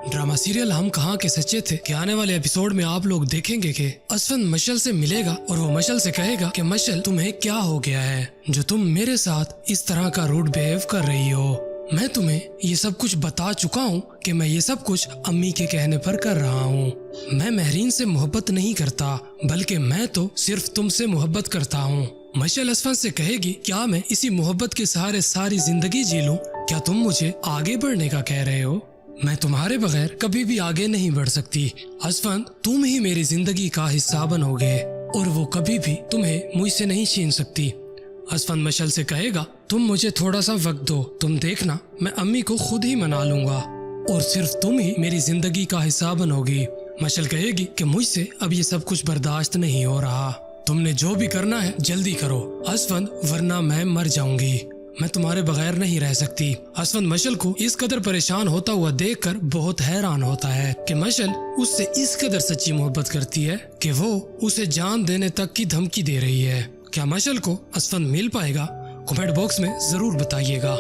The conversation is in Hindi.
ड्रामा सीरियल हम कहाँ के सच्चे थे कि आने वाले एपिसोड में आप लोग देखेंगे कि असफंद मशल से मिलेगा और वो मशल से कहेगा कि मशल तुम्हें क्या हो गया है जो तुम मेरे साथ इस तरह का रूड बिहेव कर रही हो। मैं तुम्हें ये सब कुछ बता चुका हूँ कि मैं ये सब कुछ अम्मी के कहने पर कर रहा हूँ। मैं महरीन से मोहब्बत नहीं करता बल्कि मैं तो सिर्फ तुमसे मोहब्बत करता हूँ। मशल असफंद से कहेगी क्या मैं इसी मोहब्बत के सहारे सारी जिंदगी जी लूं? क्या तुम मुझे आगे बढ़ने का कह रहे हो? मैं तुम्हारे बगैर कभी भी आगे नहीं बढ़ सकती। असफंद तुम ही मेरी जिंदगी का हिस्सा बनोगे और वो कभी भी तुम्हें मुझसे नहीं छीन सकती। असफंद मशल से कहेगा तुम मुझे थोड़ा सा वक्त दो, तुम देखना मैं अम्मी को खुद ही मना लूंगा और सिर्फ तुम ही मेरी जिंदगी का हिस्सा बनोगी। मशल कहेगी कि मुझसे अब ये सब कुछ बर्दाश्त नहीं हो रहा, तुमने जो भी करना है जल्दी करो असफंद, वरना मैं मर जाऊंगी। मैं तुम्हारे बगैर नहीं रह सकती। असफंद मशल को इस कदर परेशान होता हुआ देखकर बहुत हैरान होता है कि मशल उससे इस कदर सच्ची मोहब्बत करती है कि वो उसे जान देने तक की धमकी दे रही है। क्या मशल को असफंद मिल पाएगा? कमेंट बॉक्स में जरूर बताइएगा।